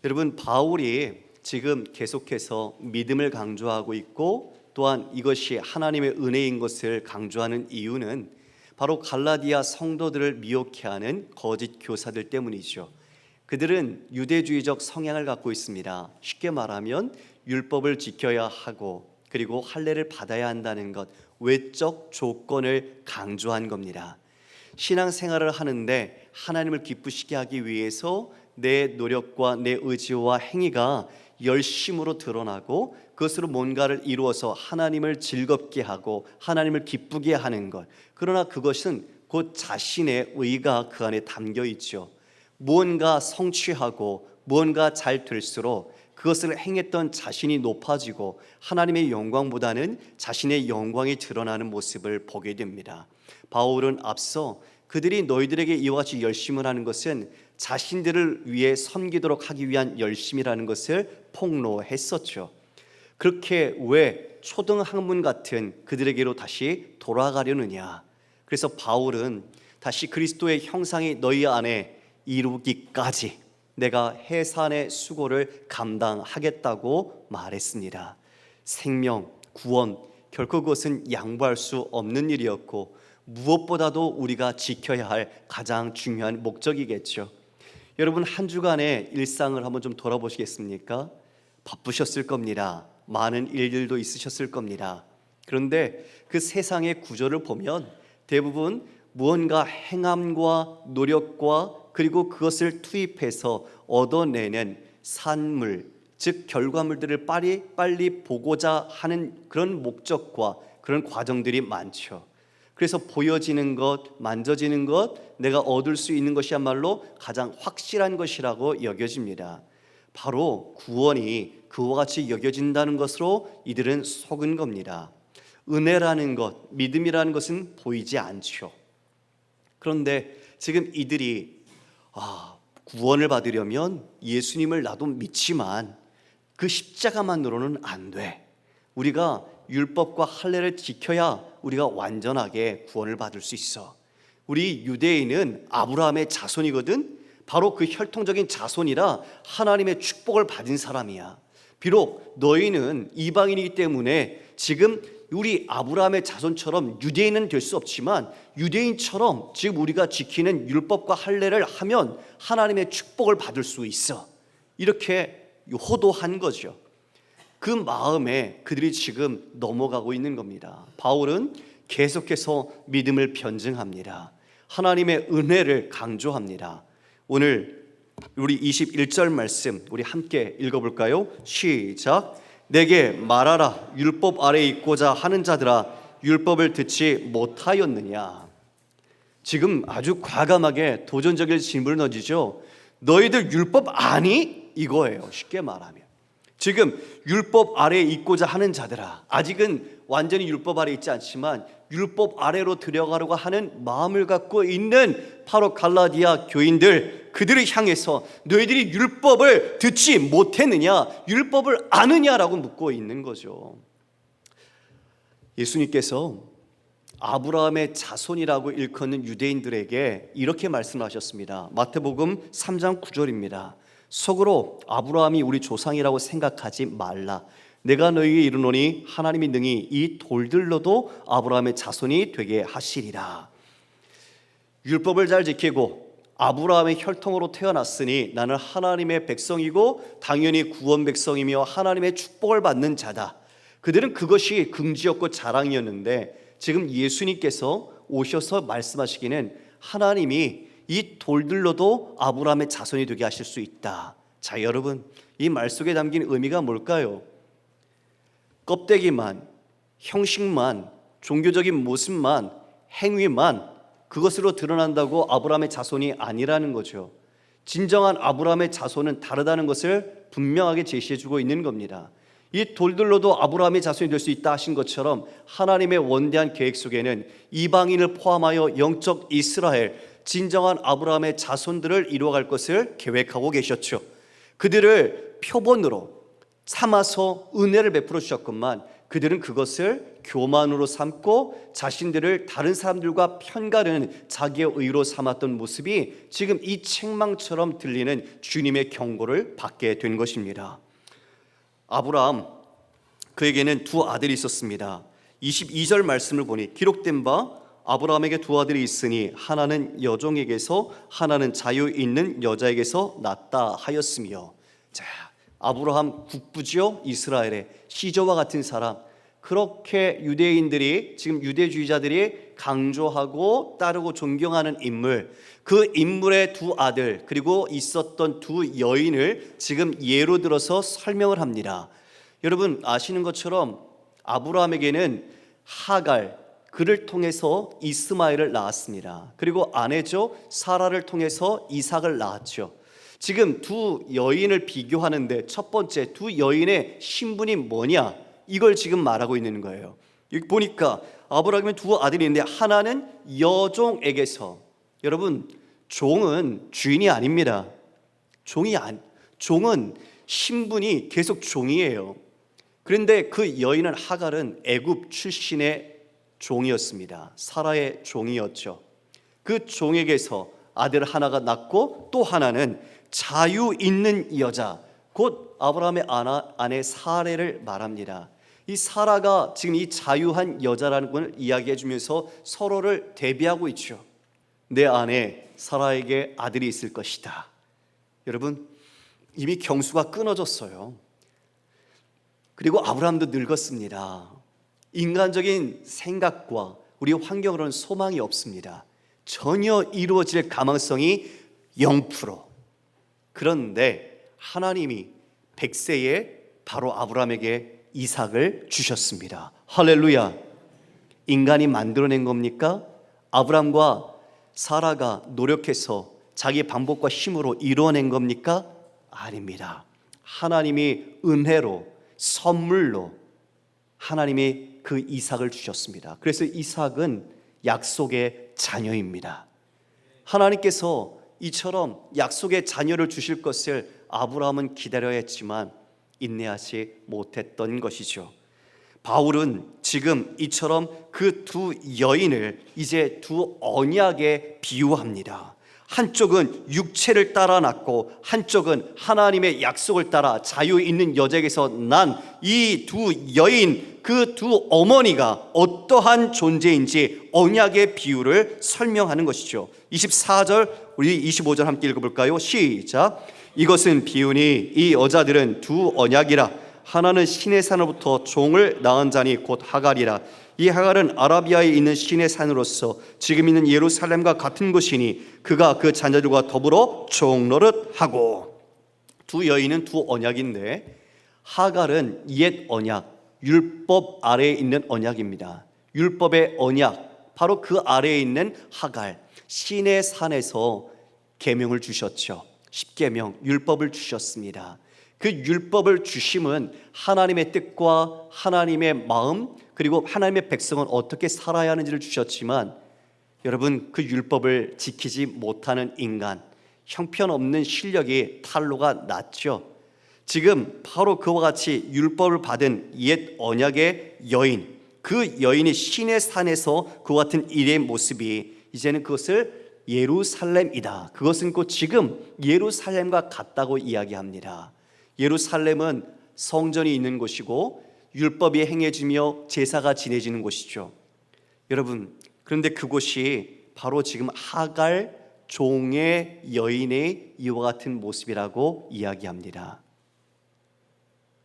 여러분, 바울이 지금 계속해서 믿음을 강조하고 있고 또한 이것이 하나님의 은혜인 것을 강조하는 이유는 바로 갈라디아 성도들을 미혹해 하는 거짓 교사들 때문이죠. 그들은 유대주의적 성향을 갖고 있습니다. 쉽게 말하면 율법을 지켜야 하고 그리고 할례를 받아야 한다는 것, 외적 조건을 강조한 겁니다. 신앙생활을 하는데 하나님을 기쁘시게 하기 위해서 내 노력과 내 의지와 행위가 열심으로 드러나고 그것으로 뭔가를 이루어서 하나님을 즐겁게 하고 하나님을 기쁘게 하는 것, 그러나 그것은 곧 자신의 의가 그 안에 담겨 있죠. 무언가 성취하고 무언가 잘 될수록 그것을 행했던 자신이 높아지고 하나님의 영광보다는 자신의 영광이 드러나는 모습을 보게 됩니다. 바울은 앞서 그들이 너희들에게 이와 같이 열심을 하는 것은 자신들을 위해 섬기도록 하기 위한 열심이라는 것을 폭로했었죠. 그렇게 왜 초등학문 같은 그들에게로 다시 돌아가려느냐. 그래서 바울은 다시 그리스도의 형상이 너희 안에 이루기까지 내가 해산의 수고를 감당하겠다고 말했습니다. 생명, 구원, 결코 그것은 양보할 수 없는 일이었고 무엇보다도 우리가 지켜야 할 가장 중요한 목적이겠죠. 여러분, 한 주간의 일상을 한번 좀 돌아보시겠습니까? 바쁘셨을 겁니다. 많은 일들도 있으셨을 겁니다. 그런데 그 세상의 구조를 보면 대부분 무언가 행함과 노력과 그리고 그것을 투입해서 얻어내는 산물, 즉 결과물들을 빨리 보고자 하는 그런 목적과 그런 과정들이 많죠. 그래서 보여지는 것, 만져지는 것, 내가 얻을 수 있는 것이야말로 가장 확실한 것이라고 여겨집니다. 바로 구원이 그와 같이 여겨진다는 것으로 이들은 속은 겁니다. 은혜라는 것, 믿음이라는 것은 보이지 않죠. 그런데 지금 이들이 구원을 받으려면 예수님을 나도 믿지만 그 십자가만으로는 안 돼. 우리가 율법과 할례를 지켜야 우리가 완전하게 구원을 받을 수 있어. 우리 유대인은 아브라함의 자손이거든. 바로 그 혈통적인 자손이라 하나님의 축복을 받은 사람이야. 비록 너희는 이방인이기 때문에 지금 우리 아브라함의 자손처럼 유대인은 될 수 없지만 유대인처럼 지금 우리가 지키는 율법과 할례를 하면 하나님의 축복을 받을 수 있어. 이렇게 호도한 거죠. 그 마음에 그들이 지금 넘어가고 있는 겁니다. 바울은 계속해서 믿음을 변증합니다. 하나님의 은혜를 강조합니다. 오늘 우리 21절 말씀 우리 함께 읽어볼까요? 시작. 내게 말하라. 율법 아래에 있고자 하는 자들아, 율법을 듣지 못하였느냐. 지금 아주 과감하게 도전적인 질문을 던지죠. 너희들 율법 아니? 이거예요. 쉽게 말하면 지금 율법 아래에 있고자 하는 자들아, 아직은 완전히 율법 아래에 있지 않지만 율법 아래로 들어가려고 하는 마음을 갖고 있는 바로 갈라디아 교인들, 그들을 향해서 너희들이 율법을 듣지 못했느냐, 율법을 아느냐라고 묻고 있는 거죠. 예수님께서 아브라함의 자손이라고 일컫는 유대인들에게 이렇게 말씀하셨습니다. 마태복음 3장 9절입니다. 속으로 아브라함이 우리 조상이라고 생각하지 말라. 내가 너희에게 이르노니 하나님이 능히 이 돌들로도 아브라함의 자손이 되게 하시리라. 율법을 잘 지키고 아브라함의 혈통으로 태어났으니 나는 하나님의 백성이고 당연히 구원 백성이며 하나님의 축복을 받는 자다. 그들은 그것이 긍지였고 자랑이었는데 지금 예수님께서 오셔서 말씀하시기는 하나님이 이 돌들로도 아브라함의 자손이 되게 하실 수 있다. 자, 여러분, 이 말 속에 담긴 의미가 뭘까요? 껍데기만, 형식만, 종교적인 모습만, 행위만 그것으로 드러난다고 아브라함의 자손이 아니라는 거죠. 진정한 아브라함의 자손은 다르다는 것을 분명하게 제시해주고 있는 겁니다. 이 돌들로도 아브라함의 자손이 될 수 있다 하신 것처럼 하나님의 원대한 계획 속에는 이방인을 포함하여 영적 이스라엘, 진정한 아브라함의 자손들을 이루어갈 것을 계획하고 계셨죠. 그들을 표본으로 삼아서 은혜를 베풀어 주셨건만 그들은 그것을 교만으로 삼고 자신들을 다른 사람들과 편가르는 자기의 의로 삼았던 모습이 지금 이 책망처럼 들리는 주님의 경고를 받게 된 것입니다. 아브라함, 그에게는 두 아들이 있었습니다. 22절 말씀을 보니 기록된 바 아브라함에게 두 아들이 있으니 하나는 여종에게서 하나는 자유 있는 여자에게서 낳았다 하였으며. 자, 아브라함 국부지요. 이스라엘의 시저와 같은 사람, 그렇게 유대인들이, 지금 유대주의자들이 강조하고 따르고 존경하는 인물, 그 인물의 두 아들 그리고 있었던 두 여인을 지금 예로 들어서 설명을 합니다. 여러분 아시는 것처럼 아브라함에게는 하갈, 그를 통해서 이스마엘을 낳았습니다. 그리고 아내죠, 사라를 통해서 이삭을 낳았죠. 지금 두 여인을 비교하는데 첫 번째 두 여인의 신분이 뭐냐, 이걸 지금 말하고 있는 거예요. 여기 보니까 아브라함의 두 아들이 있는데 하나는 여종에게서, 여러분 종은 주인이 아닙니다. 종은 신분이 계속 종이에요. 그런데 그 여인은 하갈은 애굽 출신의 종이었습니다. 사라의 종이었죠. 그 종에게서 아들 하나가 낳고 또 하나는 자유 있는 여자, 곧 아브라함의 아내 사레를 말합니다. 이 사라가 지금 이 자유한 여자라는 걸 이야기해 주면서 서로를 대비하고 있죠. 내 아내 사라에게 아들이 있을 것이다. 여러분 이미 경수가 끊어졌어요. 그리고 아브라함도 늙었습니다. 인간적인 생각과 우리 환경으로는 소망이 없습니다. 전혀 이루어질 가망성이 0%. 그런데 하나님이 100세에 바로 아브라함에게 이삭을 주셨습니다. 할렐루야. 인간이 만들어낸 겁니까? 아브라함과 사라가 노력해서 자기 방법과 힘으로 이루어낸 겁니까? 아닙니다. 하나님이 은혜로, 선물로 하나님이 그 이삭을 주셨습니다. 그래서 이삭은 약속의 자녀입니다. 하나님께서 이처럼 약속의 자녀를 주실 것을 아브라함은 기다려야 했지만 인내하지 못했던 것이죠. 바울은 지금 이처럼 그 두 여인을 이제 두 언약에 비유합니다. 한쪽은 육체를 따라 낳고 한쪽은 하나님의 약속을 따라 자유 있는 여자에게서 난 이 두 여인, 그 두 어머니가 어떠한 존재인지 언약의 비유를 설명하는 것이죠. 24절, 우리 25절 함께 읽어볼까요? 시작. 이것은 비유니 이 여자들은 두 언약이라. 하나는 시내 산으로부터 종을 낳은 자니 곧 하갈이라. 이 하갈은 아라비아에 있는 시내 산으로서 지금 있는 예루살렘과 같은 곳이니 그가 그 자녀들과 더불어 종노릇하고. 두 여인은 두 언약인데 하갈은 옛 언약, 율법 아래에 있는 언약입니다. 율법의 언약, 바로 그 아래에 있는 하갈, 시내 산에서 계명을 주셨죠. 십계명, 율법을 주셨습니다. 그 율법을 주심은 하나님의 뜻과 하나님의 마음, 그리고 하나님의 백성은 어떻게 살아야 하는지를 주셨지만, 여러분 그 율법을 지키지 못하는 인간, 형편없는 실력이 탄로가 났죠. 지금 바로 그와 같이 율법을 받은 옛 언약의 여인, 그 여인이 시내 산에서 그와 같은 일의 모습이 이제는 그것을 예루살렘이다. 그것은 곧 지금 예루살렘과 같다고 이야기합니다. 예루살렘은 성전이 있는 곳이고 율법이 행해지며 제사가 지내지는 곳이죠. 여러분, 그런데 그곳이 바로 지금 하갈 종의 여인의 이와 같은 모습이라고 이야기합니다.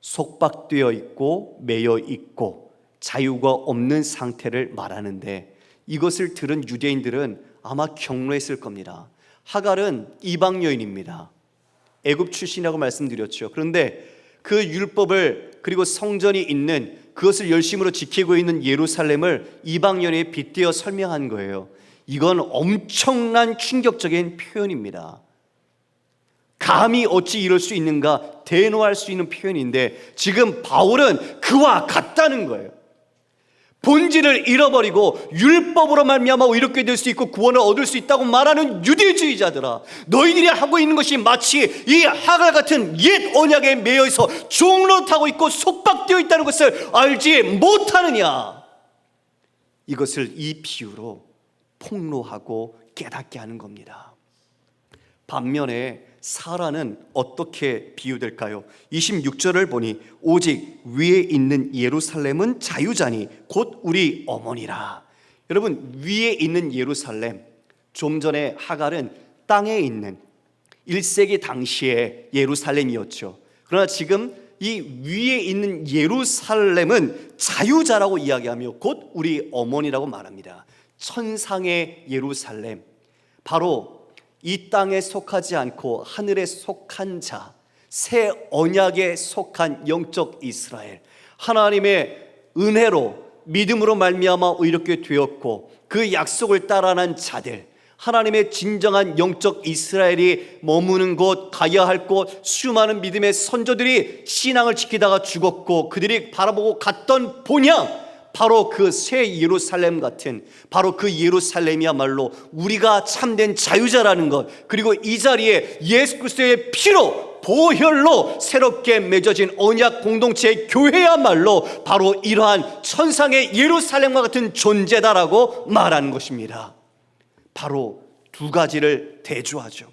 속박되어 있고 매여 있고 자유가 없는 상태를 말하는데, 이것을 들은 유대인들은 아마 경로했을 겁니다. 하갈은 이방 여인입니다. 애굽 출신이라고 말씀드렸죠. 그런데 그 율법을, 그리고 성전이 있는 그것을 열심으로 지키고 있는 예루살렘을 이방 여인에 빗대어 설명한 거예요. 이건 엄청난 충격적인 표현입니다. 감히 어찌 이럴 수 있는가 대노할 수 있는 표현인데 지금 바울은 그와 같다는 거예요. 본질을 잃어버리고 율법으로 말미암아 이렇게 될 수 있고 구원을 얻을 수 있다고 말하는 유대주의자들아, 너희들이 하고 있는 것이 마치 이 하갈 같은 옛 언약에 매여 있어 종로타고 있고 속박되어 있다는 것을 알지 못하느냐. 이것을 이 비유로 폭로하고 깨닫게 하는 겁니다. 반면에 사라는 어떻게 비유될까요? 26절을 보니 오직 위에 있는 예루살렘은 자유자니 곧 우리 어머니라. 여러분, 위에 있는 예루살렘, 좀 전에 하갈은 땅에 있는 1세기 당시의 예루살렘이었죠. 그러나 지금 이 위에 있는 예루살렘은 자유자라고 이야기하며 곧 우리 어머니라고 말합니다. 천상의 예루살렘, 바로 이 땅에 속하지 않고 하늘에 속한 자, 새 언약에 속한 영적 이스라엘, 하나님의 은혜로 믿음으로 말미암아 의롭게 되었고 그 약속을 따라난 자들, 하나님의 진정한 영적 이스라엘이 머무는 곳, 가야 할 곳, 수많은 믿음의 선조들이 신앙을 지키다가 죽었고 그들이 바라보고 갔던 본향, 바로 그 새 예루살렘 같은, 바로 그 예루살렘이야말로 우리가 참된 자유자라는 것, 그리고 이 자리에 예수 그리스도의 피로 보혈로 새롭게 맺어진 언약 공동체의 교회야말로 바로 이러한 천상의 예루살렘과 같은 존재다라고 말하는 것입니다. 바로 두 가지를 대조하죠.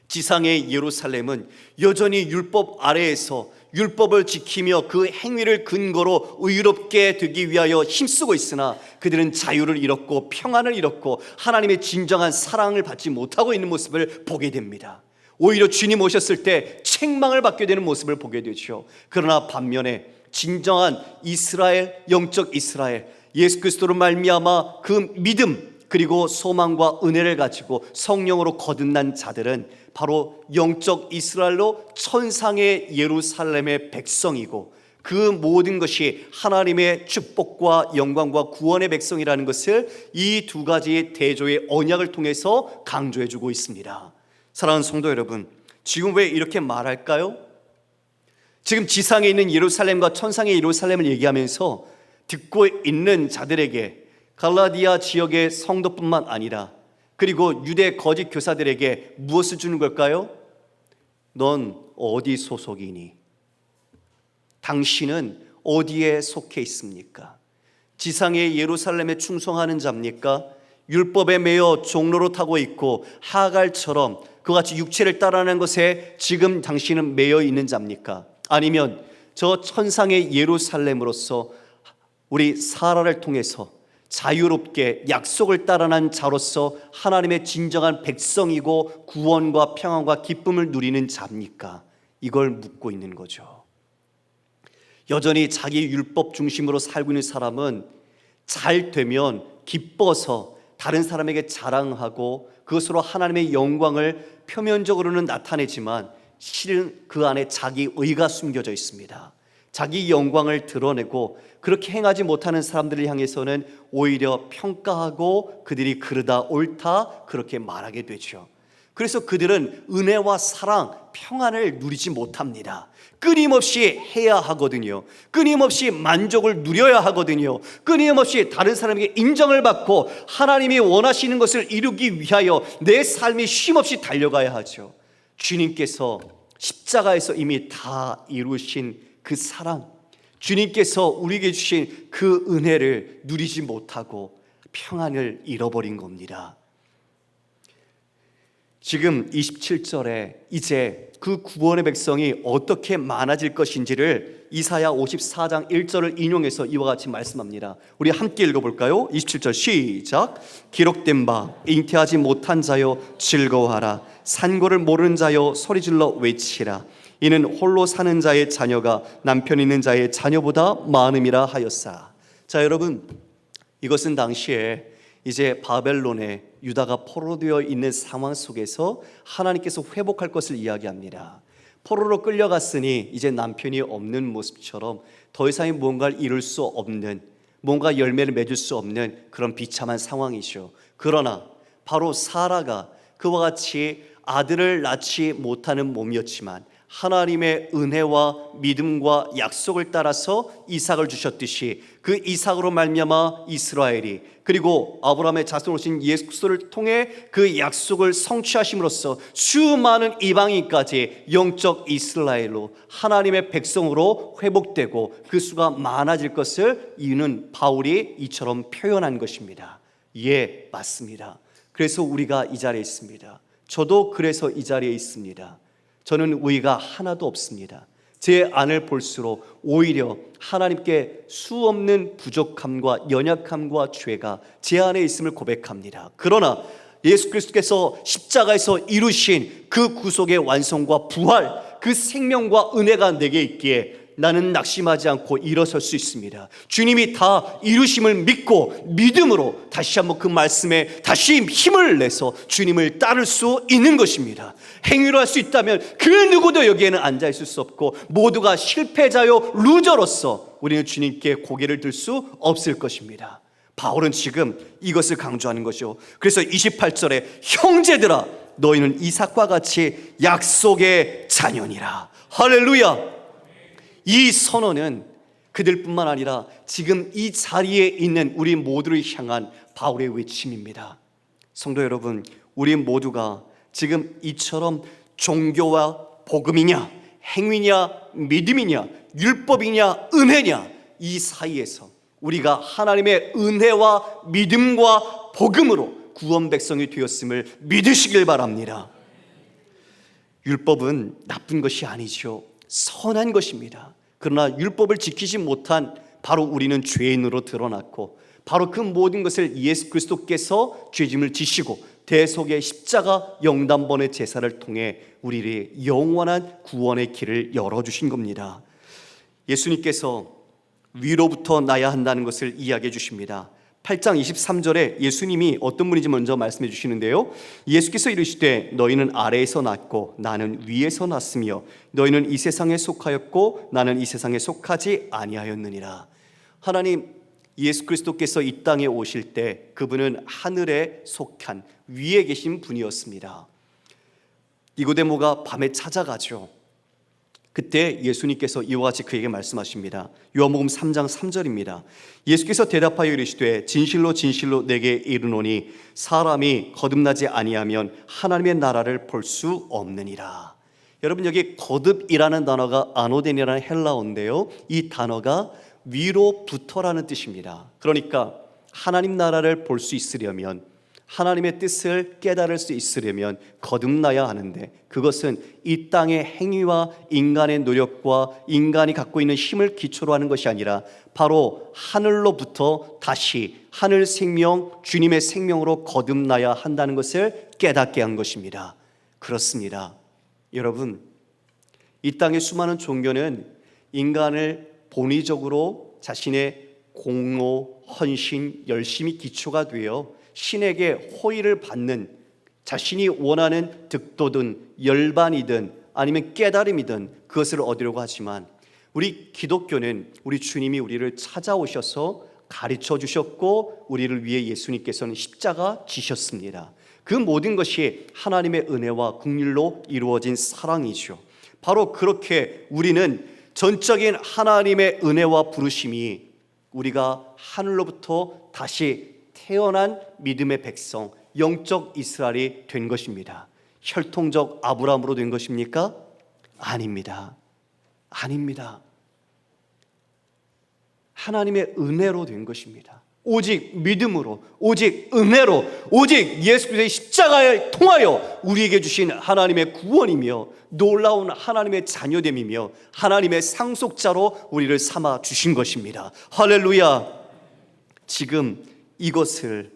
지상의 예루살렘은 여전히 율법 아래에서 율법을 지키며 그 행위를 근거로 의롭게 되기 위하여 힘쓰고 있으나 그들은 자유를 잃었고 평안을 잃었고 하나님의 진정한 사랑을 받지 못하고 있는 모습을 보게 됩니다. 오히려 주님 오셨을 때 책망을 받게 되는 모습을 보게 되죠. 그러나 반면에 진정한 이스라엘, 영적 이스라엘, 예수 그리스도로 말미암아 그 믿음 그리고 소망과 은혜를 가지고 성령으로 거듭난 자들은 바로 영적 이스라엘로 천상의 예루살렘의 백성이고 그 모든 것이 하나님의 축복과 영광과 구원의 백성이라는 것을 이 두 가지의 대조의 언약을 통해서 강조해주고 있습니다. 사랑하는 성도 여러분, 지금 왜 이렇게 말할까요? 지금 지상에 있는 예루살렘과 천상의 예루살렘을 얘기하면서 듣고 있는 자들에게, 갈라디아 지역의 성도뿐만 아니라 그리고 유대 거짓 교사들에게 무엇을 주는 걸까요? 넌 어디 소속이니? 당신은 어디에 속해 있습니까? 지상의 예루살렘에 충성하는 자입니까? 율법에 매여 종로로 타고 있고 하갈처럼 그같이 육체를 따라하는 것에 지금 당신은 매여 있는 자입니까? 아니면 저 천상의 예루살렘으로서 우리 사라를 통해서 자유롭게 약속을 따라난 자로서 하나님의 진정한 백성이고 구원과 평안과 기쁨을 누리는 자입니까? 이걸 묻고 있는 거죠. 여전히 자기 율법 중심으로 살고 있는 사람은 잘 되면 기뻐서 다른 사람에게 자랑하고 그것으로 하나님의 영광을 표면적으로는 나타내지만 실은 그 안에 자기 의가 숨겨져 있습니다. 자기 영광을 드러내고 그렇게 행하지 못하는 사람들을 향해서는 오히려 평가하고 그들이 그러다 옳다 그렇게 말하게 되죠. 그래서 그들은 은혜와 사랑, 평안을 누리지 못합니다. 끊임없이 해야 하거든요. 끊임없이 만족을 누려야 하거든요. 끊임없이 다른 사람에게 인정을 받고 하나님이 원하시는 것을 이루기 위하여 내 삶이 쉼없이 달려가야 하죠. 주님께서 십자가에서 이미 다 이루신 그 사랑, 주님께서 우리에게 주신 그 은혜를 누리지 못하고 평안을 잃어버린 겁니다. 지금 27절에 이제 그 구원의 백성이 어떻게 많아질 것인지를 이사야 54장 1절을 인용해서 이와 같이 말씀합니다. 우리 함께 읽어볼까요? 27절 시작. 기록된 바 잉태하지 못한 자여 즐거워하라. 산고를 모르는 자여 소리질러 외치라. 이는 홀로 사는 자의 자녀가 남편 있는 자의 자녀보다 많음이라 하였사. 자, 여러분, 이것은 당시에 이제 바벨론에 유다가 포로되어 있는 상황 속에서 하나님께서 회복할 것을 이야기합니다. 포로로 끌려갔으니 이제 남편이 없는 모습처럼 더 이상의 무언가를 이룰 수 없는, 뭔가 열매를 맺을 수 없는 그런 비참한 상황이죠. 그러나 바로 사라가 그와 같이 아들을 낳지 못하는 몸이었지만 하나님의 은혜와 믿음과 약속을 따라서 이삭을 주셨듯이 그 이삭으로 말미암아 이스라엘이, 그리고 아브라함의 자손 오신 예수 그리스도를 통해 그 약속을 성취하심으로써 수많은 이방인까지 영적 이스라엘로 하나님의 백성으로 회복되고 그 수가 많아질 것을 이유는 바울이 이처럼 표현한 것입니다. 예, 맞습니다. 그래서 우리가 이 자리에 있습니다. 저도 그래서 이 자리에 있습니다. 저는 의의가 하나도 없습니다. 제 안을 볼수록 오히려 하나님께 수없는 부족함과 연약함과 죄가 제 안에 있음을 고백합니다. 그러나 예수 그리스도께서 십자가에서 이루신 그 구속의 완성과 부활, 그 생명과 은혜가 내게 있기에 나는 낙심하지 않고 일어설 수 있습니다. 주님이 다 이루심을 믿고 믿음으로 다시 한번 그 말씀에 다시 힘을 내서 주님을 따를 수 있는 것입니다. 행위로 할 수 있다면 그 누구도 여기에는 앉아 있을 수 없고 모두가 실패자요 루저로서 우리는 주님께 고개를 들 수 없을 것입니다. 바울은 지금 이것을 강조하는 것이죠. 그래서 28절에 형제들아 너희는 이삭과 같이 약속의 자녀니라. 할렐루야. 이 선언은 그들뿐만 아니라 지금 이 자리에 있는 우리 모두를 향한 바울의 외침입니다. 성도 여러분, 우리 모두가 지금 이처럼 종교와 복음이냐, 행위냐, 믿음이냐, 율법이냐, 은혜냐, 이 사이에서 우리가 하나님의 은혜와 믿음과 복음으로 구원 백성이 되었음을 믿으시길 바랍니다. 율법은 나쁜 것이 아니죠. 선한 것입니다. 그러나 율법을 지키지 못한 바로 우리는 죄인으로 드러났고, 바로 그 모든 것을 예수 그리스도께서 죄짐을 지시고 대속의 십자가 영단번의 제사를 통해 우리의 영원한 구원의 길을 열어주신 겁니다. 예수님께서 위로부터 나야 한다는 것을 이야기해 주십니다. 8장 23절에 예수님이 어떤 분인지 먼저 말씀해 주시는데요, 예수께서 이르시되 너희는 아래에서 났고 나는 위에서 났으며 너희는 이 세상에 속하였고 나는 이 세상에 속하지 아니하였느니라. 하나님 예수 그리스도께서 이 땅에 오실 때 그분은 하늘에 속한 위에 계신 분이었습니다. 니고데모가 밤에 찾아가죠. 그때 예수님께서 이와 같이 그에게 말씀하십니다. 요한복음 3장 3절입니다. 예수께서 대답하여 이르시되 진실로 진실로 내게 이르노니 사람이 거듭나지 아니하면 하나님의 나라를 볼 수 없느니라. 여러분, 여기 거듭이라는 단어가 아노덴이라는 헬라어인데요, 이 단어가 위로부터라는 뜻입니다. 그러니까 하나님 나라를 볼 수 있으려면, 하나님의 뜻을 깨달을 수 있으려면 거듭나야 하는데, 그것은 이 땅의 행위와 인간의 노력과 인간이 갖고 있는 힘을 기초로 하는 것이 아니라 바로 하늘로부터 다시 하늘 생명, 주님의 생명으로 거듭나야 한다는 것을 깨닫게 한 것입니다. 그렇습니다. 여러분, 이 땅의 수많은 종교는 인간을 본의적으로 자신의 공로, 헌신, 열심이 기초가 되어 신에게 호의를 받는, 자신이 원하는 득도든 열반이든 아니면 깨달음이든 그것을 얻으려고 하지만, 우리 기독교는 우리 주님이 우리를 찾아오셔서 가르쳐 주셨고 우리를 위해 예수님께서는 십자가 지셨습니다. 그 모든 것이 하나님의 은혜와 긍휼로 이루어진 사랑이죠. 바로 그렇게 우리는 전적인 하나님의 은혜와 부르심이 우리가 하늘로부터 다시 태어난 믿음의 백성, 영적 이스라엘이 된 것입니다. 혈통적 아브라함으로 된 것입니까? 아닙니다. 아닙니다. 하나님의 은혜로 된 것입니다. 오직 믿음으로, 오직 은혜로, 오직 예수 그리스도의 십자가를 통하여 우리에게 주신 하나님의 구원이며 놀라운 하나님의 자녀됨이며 하나님의 상속자로 우리를 삼아 주신 것입니다. 할렐루야. 지금 이것을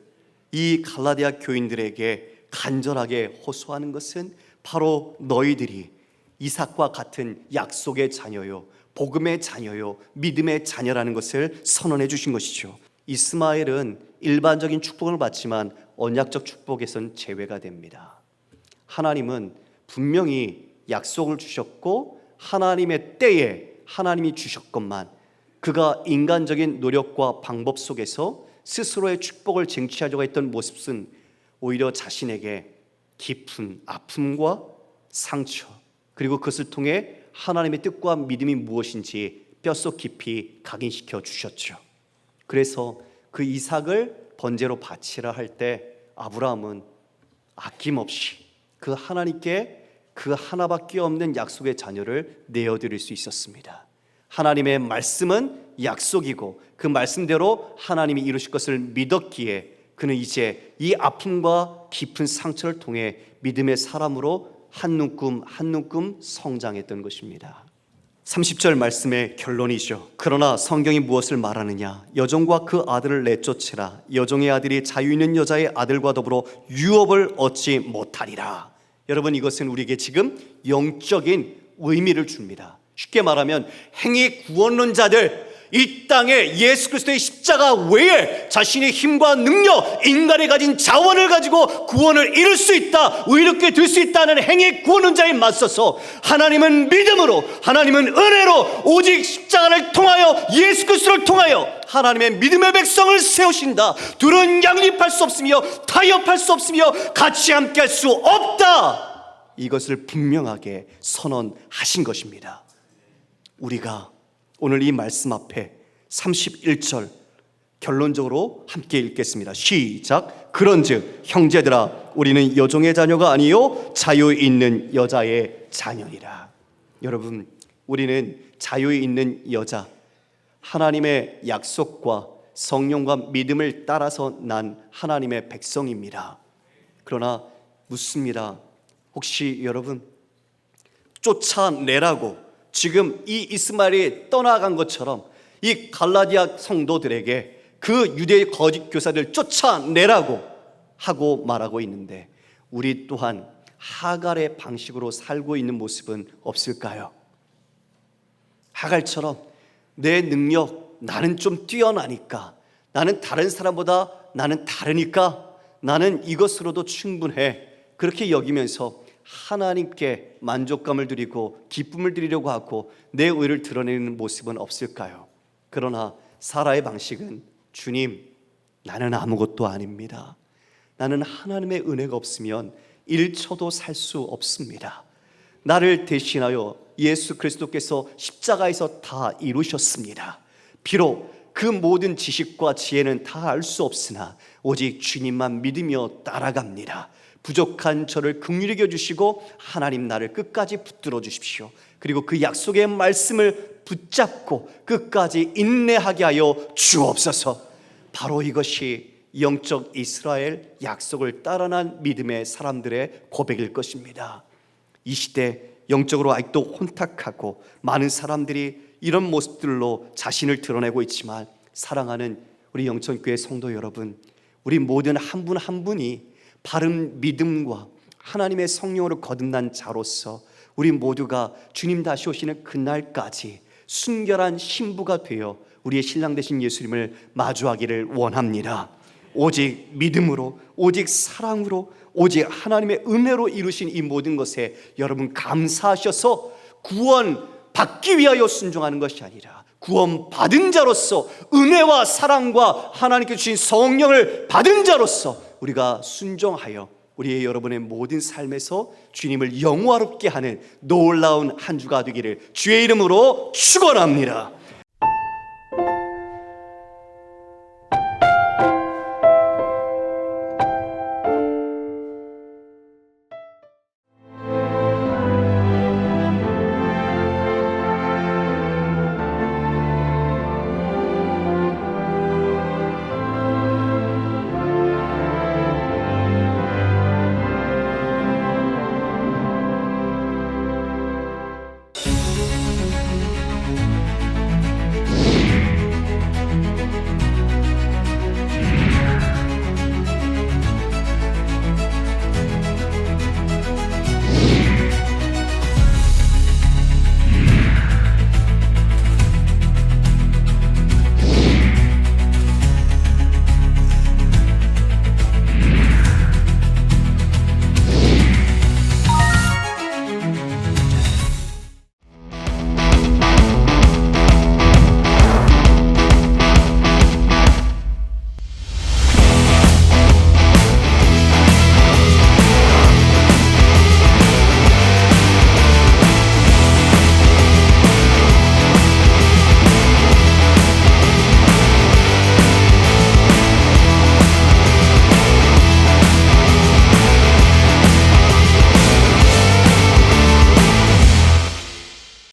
이 갈라디아 교인들에게 간절하게 호소하는 것은 바로 너희들이 이삭과 같은 약속의 자녀요, 복음의 자녀요, 믿음의 자녀라는 것을 선언해 주신 것이죠. 이스마엘은 일반적인 축복을 받지만 언약적 축복에선 제외가 됩니다. 하나님은 분명히 약속을 주셨고 하나님의 때에 하나님이 주셨건만, 그가 인간적인 노력과 방법 속에서 스스로의 축복을 쟁취하려고 했던 모습은 오히려 자신에게 깊은 아픔과 상처, 그리고 그것을 통해 하나님의 뜻과 믿음이 무엇인지 뼛속 깊이 각인시켜 주셨죠. 그래서 그 이삭을 번제로 바치라 할 때 아브라함은 아낌없이 그 하나님께 그 하나밖에 없는 약속의 자녀를 내어드릴 수 있었습니다. 하나님의 말씀은 약속이고 그 말씀대로 하나님이 이루실 것을 믿었기에 그는 이제 이 아픔과 깊은 상처를 통해 믿음의 사람으로 한 눈금 한 눈금 성장했던 것입니다. 30절 말씀의 결론이죠. 그러나 성경이 무엇을 말하느냐? 여종과 그 아들을 내쫓으라. 여종의 아들이 자유 있는 여자의 아들과 더불어 유업을 얻지 못하리라. 여러분, 이것은 우리에게 지금 영적인 의미를 줍니다. 쉽게 말하면 행위 구원론자들, 이 땅에 예수 그리스도의 십자가 외에 자신의 힘과 능력, 인간이 가진 자원을 가지고 구원을 이룰 수 있다, 의롭게 될 수 있다는 행위 구원론자에 맞서서 하나님은 믿음으로, 하나님은 은혜로 오직 십자가를 통하여 예수 그리스도를 통하여 하나님의 믿음의 백성을 세우신다. 둘은 양립할 수 없으며 타협할 수 없으며 같이 함께할 수 없다. 이것을 분명하게 선언하신 것입니다. 우리가 오늘 이 말씀 앞에 31절 결론적으로 함께 읽겠습니다. 시작. 그런즉 형제들아, 우리는 여종의 자녀가 아니요 자유 있는 여자의 자녀니라. 여러분, 우리는 자유 있는 여자, 하나님의 약속과 성령과 믿음을 따라서 난 하나님의 백성입니다. 그러나 묻습니다. 혹시 여러분, 쫓아내라고 지금 이 이스마엘이 떠나간 것처럼 이 갈라디아 성도들에게 그 유대 거짓 교사들 쫓아내라고 하고 말하고 있는데, 우리 또한 하갈의 방식으로 살고 있는 모습은 없을까요? 하갈처럼 내 능력, 나는 좀 뛰어나니까, 나는 다른 사람보다 나는 다르니까, 나는 이것으로도 충분해, 그렇게 여기면서 하나님께 만족감을 드리고 기쁨을 드리려고 하고 내 의를 드러내는 모습은 없을까요? 그러나 사라의 방식은, 주님, 나는 아무것도 아닙니다. 나는 하나님의 은혜가 없으면 1초도 살 수 없습니다. 나를 대신하여 예수 그리스도께서 십자가에서 다 이루셨습니다. 비록 그 모든 지식과 지혜는 다 알 수 없으나 오직 주님만 믿으며 따라갑니다. 부족한 저를 긍휼히 여겨주시고 하나님 나를 끝까지 붙들어 주십시오. 그리고 그 약속의 말씀을 붙잡고 끝까지 인내하게 하여 주옵소서. 바로 이것이 영적 이스라엘 약속을 따라난 믿음의 사람들의 고백일 것입니다. 이 시대 영적으로 아직도 혼탁하고 많은 사람들이 이런 모습들로 자신을 드러내고 있지만, 사랑하는 우리 영천교회 성도 여러분, 우리 모든 한 분 한 분이 바른 믿음과 하나님의 성령으로 거듭난 자로서 우리 모두가 주님 다시 오시는 그날까지 순결한 신부가 되어 우리의 신랑 되신 예수님을 마주하기를 원합니다. 오직 믿음으로, 오직 사랑으로, 오직 하나님의 은혜로 이루신 이 모든 것에 여러분 감사하셔서 구원 받기 위하여 순종하는 것이 아니라 구원 받은 자로서 은혜와 사랑과 하나님께 주신 성령을 받은 자로서 우리가 순종하여 우리의 여러분의 모든 삶에서 주님을 영화롭게 하는 놀라운 한 주가 되기를 주의 이름으로 축원합니다.